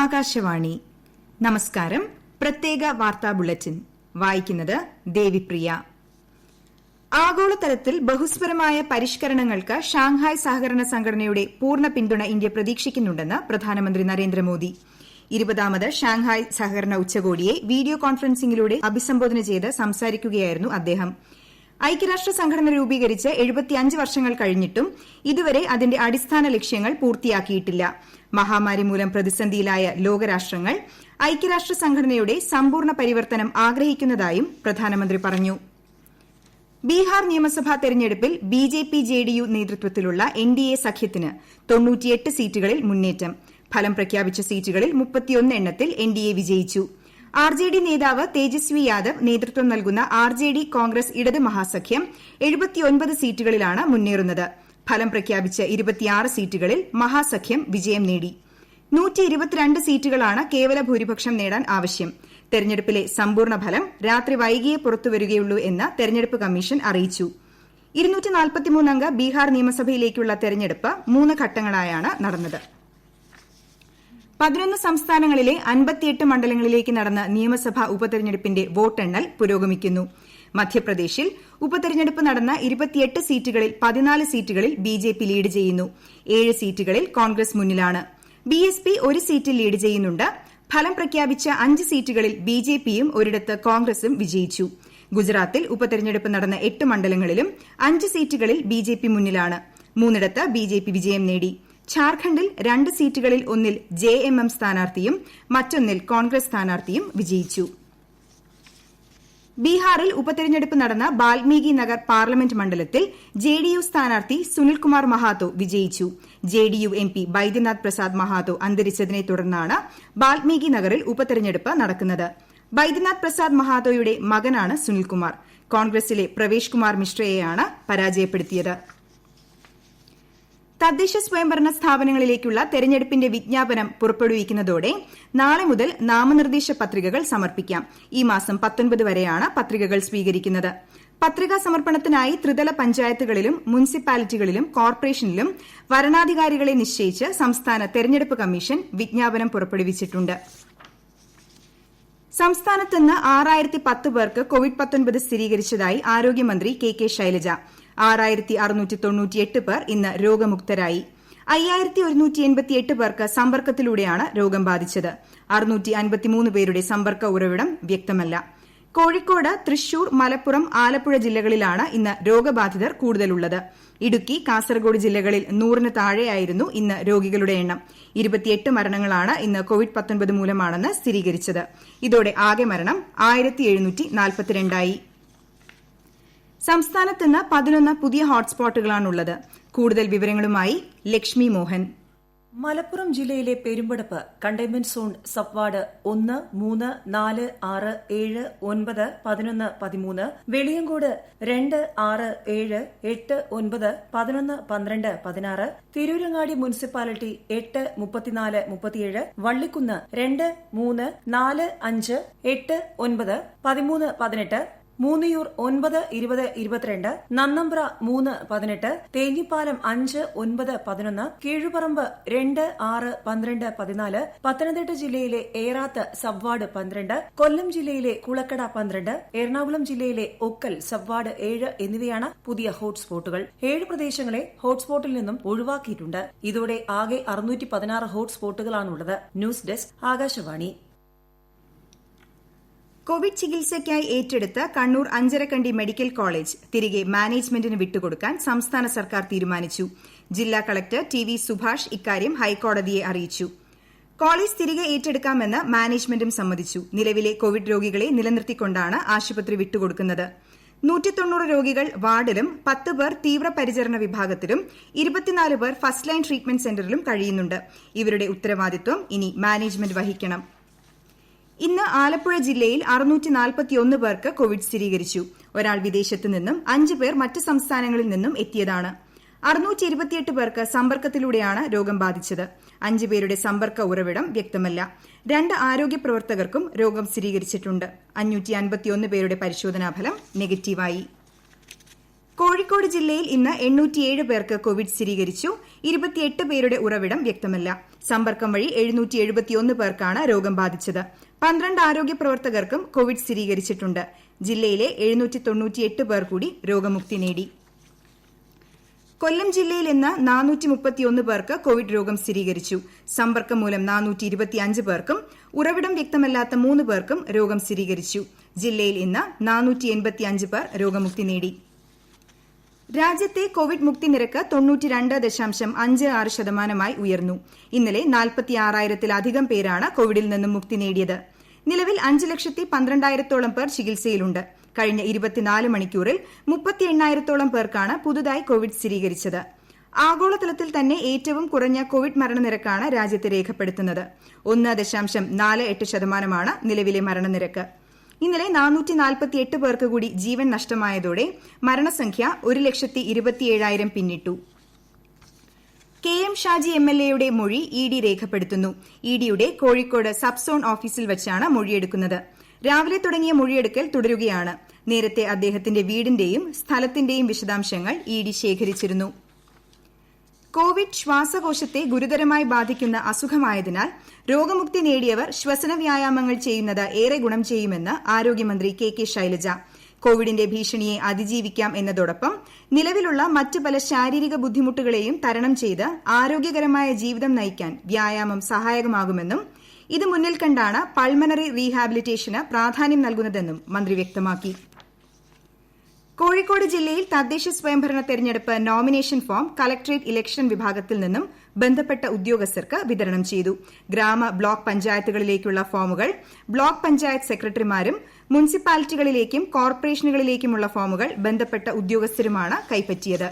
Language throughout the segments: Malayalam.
ആകാശവാണി. നമസ്കാരം. പ്രത്യേക വാർത്താ ബുള്ളറ്റിൻ വായിക്കുന്നത് ദേവിപ്രിയ. ആഗോളതലത്തിൽ ബഹുസ്വരമായ പരിഷ്കരണങ്ങൾക്ക് ഷാങ്ഹായ് സഹകരണ സംഘടനയുടെ പൂർണ്ണ പിന്തുണ ഇന്ത്യ പ്രതീക്ഷിക്കുന്നുണ്ടെന്ന് പ്രധാനമന്ത്രി നരേന്ദ്രമോദി. 20ാമത് ഷാങ്ഹായ് സഹകരണ ഉച്ചകോടിയെ വീഡിയോ കോൺഫറൻസിംഗിലൂടെ അഭിസംബോധന ചെയ്ത് സംസാരിക്കുകയായിരുന്നു അദ്ദേഹം. ഐക്യരാഷ്ട്ര സംഘടന രൂപീകരിച്ച് 75 വർഷങ്ങൾ കഴിഞ്ഞിട്ടും ഇതുവരെ അതിന്റെ അടിസ്ഥാന ലക്ഷ്യങ്ങൾ പൂർത്തിയാക്കിയിട്ടില്ല. മഹാമാരി മൂലം പ്രതിസന്ധിയിലായ ലോകരാഷ്ട്രങ്ങൾ ഐക്യരാഷ്ട്ര സംഘടനയുടെ സമ്പൂർണ്ണ പരിവർത്തനം ആഗ്രഹിക്കുന്നതായും പ്രധാനമന്ത്രി പറഞ്ഞു. ബീഹാർ നിയമസഭാ തെരഞ്ഞെടുപ്പിൽ ബിജെപി ജെഡിയു നേതൃത്വത്തിലുള്ള എൻഡിഎ സഖ്യത്തിന് 98 സീറ്റുകളിൽ മുന്നേറ്റം. ഫലം പ്രഖ്യാപിച്ച സീറ്റുകളിൽ 31 എണ്ണത്തിൽ എൻഡിഎ വിജയിച്ചു. ആർജെഡി നേതാവ് തേജസ്വി യാദവ് നേതൃത്വം നൽകുന്ന ആർജെഡി കോൺഗ്രസ് ഇടത് മഹാസഖ്യം 79 സീറ്റുകളിലാണ് മുന്നേറുന്നത്. ഫലം പ്രഖ്യാപിച്ച 26 സീറ്റുകളിൽ മഹാസഖ്യം വിജയം നേടി. 122 സീറ്റുകളാണ് കേവല ഭൂരിപക്ഷം നേടാൻ ആവശ്യം. തെരഞ്ഞെടുപ്പിലെ സമ്പൂർണ്ണ ഫലം രാത്രി വൈകിയേ പുറത്തുവരികയുള്ളൂ എന്ന് തെരഞ്ഞെടുപ്പ് കമ്മീഷൻ അറിയിച്ചു. 243 അംഗ ബീഹാർ നിയമസഭയിലേക്കുള്ള തെരഞ്ഞെടുപ്പ് 3 ഘട്ടങ്ങളായാണ് നടന്നത്. 11 സംസ്ഥാനങ്ങളിലെ 58 മണ്ഡലങ്ങളിലേക്ക് നടന്ന നിയമസഭാ ഉപതെരഞ്ഞെടുപ്പിന്റെ വോട്ടെണ്ണൽ പുരോഗമിക്കുന്നു. മധ്യപ്രദേശിൽ ഉപതെരഞ്ഞെടുപ്പ് നടന്ന 28 സീറ്റുകളിൽ 14 സീറ്റുകളിൽ ബിജെപി ലീഡ് ചെയ്യുന്നു. 7 സീറ്റുകളിൽ കോൺഗ്രസ് മുന്നിലാണ്. ബിഎസ്പി 1 സീറ്റിൽ ലീഡ് ചെയ്യുന്നുണ്ട്. ഫലം പ്രഖ്യാപിച്ച 5 സീറ്റുകളിൽ ബിജെപിയും ഒരിടത്ത് കോൺഗ്രസും വിജയിച്ചു. ഗുജറാത്തിൽ ഉപതെരഞ്ഞെടുപ്പ് നടന്ന 8 മണ്ഡലങ്ങളിലും 5 സീറ്റുകളിൽ ബിജെപി മുന്നിലാണ്. 3 ബിജെപി വിജയം നേടി. ഝാർഖണ്ഡിൽ 2 സീറ്റുകളിൽ ഒന്നിൽ ജെഎംഎം സ്ഥാനാർത്ഥിയും മറ്റൊന്നിൽ കോൺഗ്രസ് സ്ഥാനാർത്ഥിയും വിജയിച്ചു. ബീഹാറിൽ ഉപതെരഞ്ഞെടുപ്പ് നടന്ന ബാൽമീകി നഗർ പാർലമെന്റ് മണ്ഡലത്തിൽ ജെഡിയു സ്ഥാനാർത്ഥി സുനിൽകുമാർ മഹാതോ വിജയിച്ചു. ജെഡിയു എംപി ബൈദ്യനാഥ് പ്രസാദ് മഹാതോ അന്തരിച്ചതിനെ തുടർന്നാണ് ബാൽമീകി നഗറിൽ ഉപതെരഞ്ഞെടുപ്പ് നടക്കുന്നത്. ബൈദ്യനാഥ് പ്രസാദ് മഹാതോയുടെ മകനാണ് സുനിൽകുമാർ. കോൺഗ്രസിലെ പ്രവേശ് കുമാർ മിശ്രയെയാണ് പരാജയപ്പെടുത്തിയത്. തദ്ദേശ സ്വയംഭരണ സ്ഥാപനങ്ങളിലേക്കുള്ള തെരഞ്ഞെടുപ്പിന്റെ വിജ്ഞാപനം പുറപ്പെടുവിക്കുന്നതോടെ നാളെ മുതൽ നാമനിർദ്ദേശ പത്രികകൾ സമർപ്പിക്കാം. ഈ മാസം 19 വരെയാണ് പത്രികകൾ സ്വീകരിക്കുന്നത്. പത്രികാ സമർപ്പണത്തിനായി ത്രിതല പഞ്ചായത്തുകളിലും മുനിസിപ്പാലിറ്റികളിലും കോർപ്പറേഷനിലും വരണാധികാരികളെ നിശ്ചയിച്ച് സംസ്ഥാന തെരഞ്ഞെടുപ്പ് കമ്മീഷൻ വിജ്ഞാപനം പുറപ്പെടുവിച്ചിട്ടുണ്ട്. സംസ്ഥാനത്ത് ഇന്ന് 6010 പേർക്ക് കോവിഡ്-19 സ്ഥിരീകരിച്ചതായി ആരോഗ്യമന്ത്രി കെ ശൈലജ. 6698 പേർ ഇന്ന് രോഗമുക്തരായി. 5188 പേർക്ക് സമ്പർക്കത്തിലൂടെയാണ് രോഗം ബാധിച്ചത്. 653 പേരുടെ സമ്പർക്ക ഉറവിടം വ്യക്തമല്ല. കോഴിക്കോട്, തൃശൂർ, മലപ്പുറം, ആലപ്പുഴ ജില്ലകളിലാണ് ഇന്ന് രോഗബാധിതർ കൂടുതലുള്ളത്. ഇടുക്കി, കാസർഗോഡ് ജില്ലകളിൽ 100-ന് താഴെയായിരുന്നു ഇന്ന് രോഗികളുടെ എണ്ണം. 28 മരണങ്ങളാണ് ഇന്ന് കോവിഡ്-19 മൂലമാണെന്ന് സ്ഥിരീകരിച്ചത്. ഇതോടെ ആകെ മരണം 1742 സംസ്ഥാനത്ത് ഇന്ന് 11 പുതിയ ഹോട്ട്സ്പോട്ടുകളാണുള്ളത്. കൂടുതൽ വിവരങ്ങളുമായി ലക്ഷ്മി മോഹൻ. മലപ്പുറം ജില്ലയിലെ Perumpadappu containment zone sub ward 1, 3, 4, 6, 7, 9, 11, 13, Veliyankode 2, 6, 7, 8, 9, 11, 12, 16, Tirurangadi municipality 8, 34, 37, Vallikkunnu 2, 3, 4, 5, 8, 9, 13, 18, Munniyur 9, 20, 22, Nannambra 3, 18, Thenhipalam 5, 9, 11, Kizhuparamba 2, 6, 12, 14, Pathanamthitta ജില്ലയിലെ ഏറാത്ത് സബ് വാർഡ് 12, കൊല്ലം ജില്ലയിലെ കുളക്കട 12, എറണാകുളം ജില്ലയിലെ ഒക്കൽ സബ് വാർഡ് 7 എന്നിവയാണ് പുതിയ ഹോട്ട്സ്പോട്ടുകൾ. 7 പ്രദേശങ്ങളെ ഹോട്ട്സ്പോട്ടിൽ നിന്നും ഒഴിവാക്കിയിട്ടുണ്ട്. ഇതോടെ ആകെ 616 ഹോട്ട്സ്പോട്ടുകളാണുള്ളത്. News desk Akashvani. കോവിഡ് ചികിത്സയ്ക്കായി ഏറ്റെടുത്ത കണ്ണൂർ അഞ്ചരക്കണ്ടി മെഡിക്കൽ കോളേജ് തിരികെ മാനേജ്മെന്റിന് വിട്ടുകൊടുക്കാൻ സംസ്ഥാന സർക്കാർ തീരുമാനിച്ചു. ജില്ലാ കളക്ടർ TV സുഭാഷ് ഇക്കാര്യം ഹൈക്കോടതിയെ അറിയിച്ചു. കോളേജ് തിരികെ ഏറ്റെടുക്കാമെന്ന് മാനേജ്മെന്റും സമ്മതിച്ചു. നിലവിലെ കോവിഡ് രോഗികളെ നിലനിർത്തിക്കൊണ്ടാണ് ആശുപത്രി വിട്ടുകൊടുക്കുന്നത്. 190 രോഗികൾ വാർഡിലും 10 പേർ തീവ്രപരിചരണ വിഭാഗത്തിലും 24 പേർ ഫസ്റ്റ് ലൈൻ ട്രീറ്റ്മെന്റ് സെന്ററിലും കഴിയുന്നുണ്ട്. ഇവരുടെ ഉത്തരവാദിത്വം ഇനി മാനേജ്മെന്റ് വഹിക്കണം. ഇന്ന് ആലപ്പുഴ ജില്ലയിൽ 641 പേർക്ക് കോവിഡ് സ്ഥിരീകരിച്ചു. ഒരാൾ വിദേശത്ത് നിന്നും 5 പേർ മറ്റ് സംസ്ഥാനങ്ങളിൽ നിന്നും എത്തിയതാണ്. 628 പേർക്ക് സമ്പർക്കത്തിലൂടെയാണ് രോഗം ബാധിച്ചത്. 5 പേരുടെ സമ്പർക്ക ഉറവിടം വ്യക്തമല്ല. 2 ആരോഗ്യ പ്രവർത്തകർക്കും രോഗം സ്ഥിരീകരിച്ചിട്ടുണ്ട്. 551 പേരുടെ പരിശോധനാഫലം നെഗറ്റീവായി. കോഴിക്കോട് ജില്ലയിൽ ഇന്ന് 807 പേർക്ക് കോവിഡ് സ്ഥിരീകരിച്ചു. 28 പേരുടെ ഉറവിടം വ്യക്തമല്ല. സമ്പർക്കം വഴി 771 പേർക്കാണ് രോഗം ബാധിച്ചത്. 12 ആരോഗ്യ പ്രവർത്തകർക്കും കോവിഡ് സ്ഥിരീകരിച്ചിട്ടുണ്ട്. ജില്ലയിലെ 798 പേർ കൂടി രോഗമുക്തി നേടി. കൊല്ലം ജില്ലയിൽ ഇന്ന് 431 പേർക്ക് കോവിഡ് രോഗം സ്ഥിരീകരിച്ചു. സമ്പർക്കം മൂലം 425 പേർക്കും ഉറവിടം വ്യക്തമല്ലാത്ത 3 പേർക്കും രോഗം സ്ഥിരീകരിച്ചു. ജില്ലയിൽ ഇന്ന് 485 പേർ രോഗമുക്തി നേടി. രാജ്യത്തെ കോവിഡ് മുക്തി നിരക്ക് 92.56% ഉയർന്നു. ഇന്നലെ 46,000-ത്തിലധികം പേരാണ് കോവിഡിൽ നിന്നും മുക്തി നേടിയത്. നിലവിൽ 5,12,000-ത്തോളം പേർ ചികിത്സയിലുണ്ട്. കഴിഞ്ഞ 24 മണിക്കൂറിൽ 38,000-ത്തോളം പേർക്കാണ് പുതുതായി കോവിഡ് സ്ഥിരീകരിച്ചത്. ആഗോളതലത്തിൽ തന്നെ ഏറ്റവും കുറഞ്ഞ കോവിഡ് മരണനിരക്കാണ് രാജ്യത്ത് രേഖപ്പെടുത്തുന്നത്. 1.48% നിലവിലെ മരണനിരക്ക്. ഇന്നലെ 448 പേർക്ക് കൂടി ജീവൻ നഷ്ടമായതോടെ മരണസംഖ്യ 1,27,000 പിന്നിട്ടു. KM ഷാജി MLAയുടെ മൊഴി ED രേഖപ്പെടുത്തുന്നു. EDയുടെ കോഴിക്കോട് സബ് സോൺ ഓഫീസിൽ വച്ചാണ് മൊഴിയെടുക്കുന്നത്. രാവിലെ തുടങ്ങിയ മൊഴിയെടുക്കൽ തുടരുകയാണ്. നേരത്തെ അദ്ദേഹത്തിന്റെ വീടിന്റെയും സ്ഥലത്തിന്റെയും വിശദാംശങ്ങൾ ED ശേഖരിച്ചിരുന്നു. കോവിഡ് ശ്വാസകോശത്തെ ഗുരുതരമായി ബാധിക്കുന്ന അസുഖമായതിനാൽ രോഗമുക്തി നേടിയവർ ശ്വസന വ്യായാമങ്ങൾ ചെയ്യുന്നത് ഏറെ ഗുണം ചെയ്യുമെന്ന് ആരോഗ്യമന്ത്രി KK ശൈലജ. കോവിഡിന്റെ ഭീഷണിയെ അതിജീവിക്കാം എന്നതോടൊപ്പം നിലവിലുള്ള മറ്റു പല ശാരീരിക ബുദ്ധിമുട്ടുകളെയും തരണം ചെയ്ത് ആരോഗ്യകരമായ ജീവിതം നയിക്കാൻ വ്യായാമം സഹായകമാകുമെന്നും ഇത് മുന്നിൽ കണ്ടാണ് പൾമണറി റീഹാബിലിറ്റേഷന് പ്രാധാന്യം നൽകുന്നതെന്നും മന്ത്രി വ്യക്തമാക്കി. കോഴിക്കോട് ജില്ലയിൽ തദ്ദേശ സ്വയംഭരണ തെരഞ്ഞെടുപ്പ് നോമിനേഷൻ ഫോം കളക്ടറേറ്റ് ഇലക്ഷൻ വിഭാഗത്തിൽ നിന്നും ബന്ധപ്പെട്ട ഉദ്യോഗസ്ഥർക്ക് വിതരണം ചെയ്തു. ഗ്രാമ ബ്ലോക്ക് പഞ്ചായത്തുകളിലേക്കുള്ള ഫോമുകൾ ബ്ലോക്ക് പഞ്ചായത്ത് സെക്രട്ടറിമാരും മുനിസിപ്പാലിറ്റികളിലേക്കും കോർപ്പറേഷനുകളിലേക്കുമുള്ള ഫോമുകൾ ബന്ധപ്പെട്ട ഉദ്യോഗസ്ഥരുമാണ് കൈപ്പറ്റിയത്.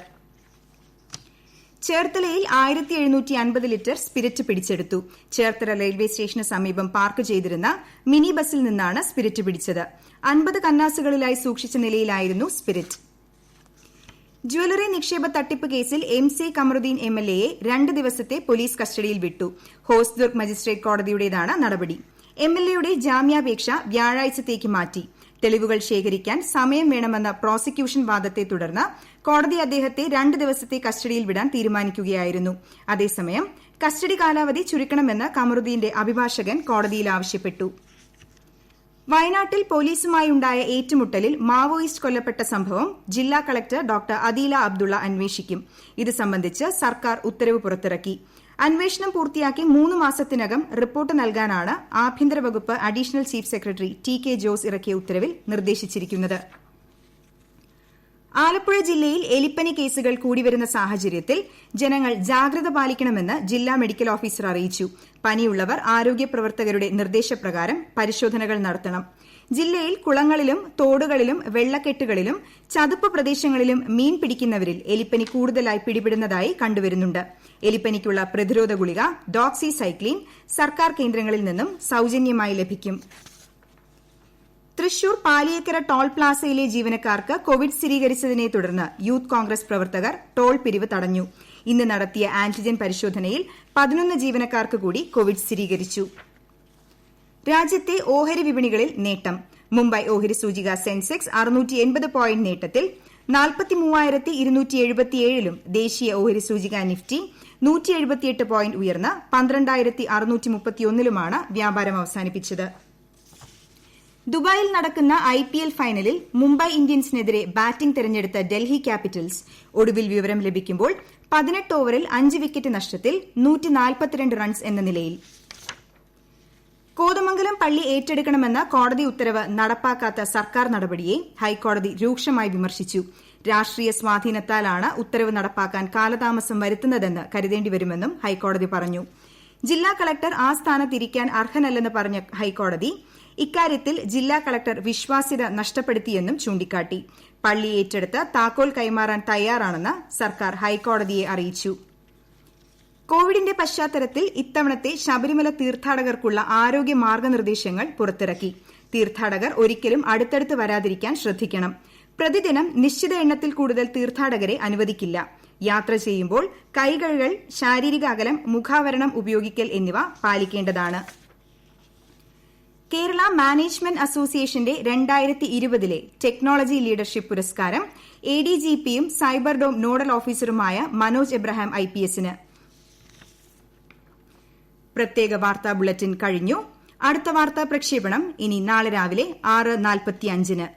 ചേർത്തലയിൽ 1,750 ലിറ്റർ സ്പിരിറ്റ് പിടിച്ചെടുത്തു. ചേർത്തല റെയിൽവേ സ്റ്റേഷന് സമീപം പാർക്ക് ചെയ്തിരുന്ന മിനി ബസിൽ നിന്നാണ് സ്പിരിറ്റ് പിടിച്ചത്. 50 കന്നാസുകളിലായി സൂക്ഷിച്ച നിലയിലായിരുന്നു സ്പിരിറ്റ്. ജ്വല്ലറി നിക്ഷേപ തട്ടിപ്പ് കേസിൽ MC കമറുദ്ദീൻ MLAയെ 2 ദിവസത്തെ പോലീസ് കസ്റ്റഡിയിൽ വിട്ടു. ഹോസ്ദുർഗ് മജിസ്ട്രേറ്റ് കോടതിയുടേതാണ് നടപടി. MLAയുടെ ജാമ്യാപേക്ഷ വ്യാഴാഴ്ചത്തേക്ക് മാറ്റി. തെളിവുകൾ ശേഖരിക്കാൻ സമയം വേണമെന്ന പ്രോസിക്യൂഷൻ വാദത്തെ തുടർന്ന് കോടതി അദ്ദേഹത്തെ 2 ദിവസത്തെ കസ്റ്റഡിയിൽ വിടാൻ തീരുമാനിക്കുകയായിരുന്നു. അതേസമയം കസ്റ്റഡി കാലാവധി ചുരുക്കണമെന്ന് കമറുദ്ദീന്റെ അഭിഭാഷകൻ കോടതിയിൽ ആവശ്യപ്പെട്ടു. വയനാട്ടിൽ പോലീസുമായുണ്ടായ ഏറ്റുമുട്ടലിൽ മാവോയിസ്റ്റ് കൊല്ലപ്പെട്ട സംഭവം ജില്ലാ കളക്ടർ ഡോക്ടർ അദീല അബ്ദുള്ള അന്വേഷിക്കും. ഇത് സംബന്ധിച്ച് സർക്കാർ ഉത്തരവ് പുറത്തിറക്കി. അന്വേഷണം പൂർത്തിയാക്കി 3 മാസത്തിനകം റിപ്പോർട്ട് നൽകാനാണ് ആഭ്യന്തര വകുപ്പ് additional chief secretary TK Jose ഇറക്കിയ ഉത്തരവിൽ നിർദ്ദേശിച്ചിരിക്കുന്നത്. ആലപ്പുഴ ജില്ലയിൽ എലിപ്പനി കേസുകൾ കൂടിവരുന്ന സാഹചര്യത്തിൽ ജനങ്ങൾ ജാഗ്രത പാലിക്കണമെന്ന് ജില്ലാ മെഡിക്കൽ ഓഫീസർ അറിയിച്ചു. പനിയുള്ളവർ ആരോഗ്യ പ്രവർത്തകരുടെ നിർദ്ദേശപ്രകാരം പരിശോധനകൾ നടത്തണം. ജില്ലയിൽ കുളങ്ങളിലും തോടുകളിലും വെള്ളക്കെട്ടുകളിലും ചതുപ്പ് പ്രദേശങ്ങളിലും മീൻ പിടിക്കുന്നവരിൽ എലിപ്പനി കൂടുതലായി പിടിപെടുന്നതായി കണ്ടുവരുന്നുണ്ട്. എലിപ്പനിക്കുള്ള പ്രതിരോധ ഗുളിക ഡോക്സിസൈക്ലിൻ സർക്കാർ കേന്ദ്രങ്ങളിൽ നിന്നും സൌജന്യമായി ലഭിക്കും. തൃശൂർ പാലിയേക്കര ടോൾ പ്ലാസയിലെ ജീവനക്കാർക്ക് കോവിഡ് സ്ഥിരീകരിച്ചതിനെ തുടർന്ന് യൂത്ത് കോൺഗ്രസ് പ്രവർത്തകർ ടോൾ പിരിവ് തടഞ്ഞു. ഇന്ന് നടത്തിയ ആന്റിജൻ പരിശോധനയിൽ 11 ജീവനക്കാർക്ക് കൂടി കോവിഡ് സ്ഥിരീകരിച്ചു. രാജ്യത്തെ ഓഹരി വിപണികളിൽ നേട്ടം. മുംബൈ ഓഹരി സൂചിക സെൻസെക്സ് 680 പോയിന്റ് നേട്ടത്തിൽ 43,277-ലും ദേശീയ ഓഹരി സൂചിക നിഫ്റ്റി 178 പോയിന്റ് ഉയർന്ന് 12,631-ലുമാണ് വ്യാപാരം അവസാനിപ്പിച്ചത്. ദുബായിൽ നടക്കുന്ന IPL ഫൈനലിൽ മുംബൈ ഇന്ത്യൻസിനെതിരെ ബാറ്റിംഗ് തെരഞ്ഞെടുത്ത ഡൽഹി ക്യാപിറ്റൽസ് ഒടുവിൽ വിവരം ലഭിക്കുമ്പോൾ 18 ഓവറിൽ 5 വിക്കറ്റ് നഷ്ടത്തിൽ 142 റൺസ് എന്ന നിലയിൽ. കോതമംഗലം പള്ളി ഏറ്റെടുക്കണമെന്ന കോടതി ഉത്തരവ് നടപ്പാക്കാത്ത സർക്കാർ നടപടിയെ ഹൈക്കോടതി രൂക്ഷമായി വിമർശിച്ചു. രാഷ്ട്രീയ സ്വാധീനത്താലാണ് ഉത്തരവ് നടപ്പാക്കാൻ കാലതാമസം വരുത്തുന്നതെന്ന് കരുതേണ്ടിവരുമെന്നും ഹൈക്കോടതി പറഞ്ഞു. ജില്ലാ കളക്ടർ ആ സ്ഥാനത്തിരിക്കാൻ അർഹനല്ലെന്ന് പറഞ്ഞ ഹൈക്കോടതി ഇക്കാര്യത്തിൽ ജില്ലാ കളക്ടർ വിശ്വാസ്യത നഷ്ടപ്പെടുത്തിയെന്നും ചൂണ്ടിക്കാട്ടി. പള്ളി ഏറ്റെടുത്ത് താക്കോൽ കൈമാറാൻ തയ്യാറാണെന്ന് സർക്കാർ ഹൈക്കോടതിയെ അറിയിച്ചു. കോവിഡിന്റെ പശ്ചാത്തലത്തിൽ ഇത്തവണത്തെ ശബരിമല തീർത്ഥാടകർക്കുള്ള ആരോഗ്യ മാർഗനിർദ്ദേശങ്ങൾ പുറത്തിറക്കി. തീർത്ഥാടകർ ഒരിക്കലും അടുത്തടുത്ത് വരാതിരിക്കാൻ ശ്രദ്ധിക്കണം. പ്രതിദിനം നിശ്ചിത എണ്ണത്തിൽ കൂടുതൽ തീർത്ഥാടകരെ അനുവദിക്കില്ല. യാത്ര ചെയ്യുമ്പോൾ കൈകഴുകൽ, ശാരീരിക അകലം, മുഖാവരണം ഉപയോഗിക്കൽ എന്നിവ പാലിക്കേണ്ടതാണ്. കേരള മാനേജ്മെന്റ് അസോസിയേഷന്റെ 2020-ലെ ടെക്നോളജി ലീഡർഷിപ്പ് പുരസ്കാരം ADGPയും സൈബർ ഡോം നോഡൽ ഓഫീസറുമായ മനോജ് എബ്രഹാം IPSന്. പ്രത്യേക വാർത്താ ബുള്ളറ്റിൻ കഴിഞ്ഞു. അടുത്ത വാർത്താ പ്രക്ഷേപണം ഇനി നാളെ രാവിലെ 6:45-ന്.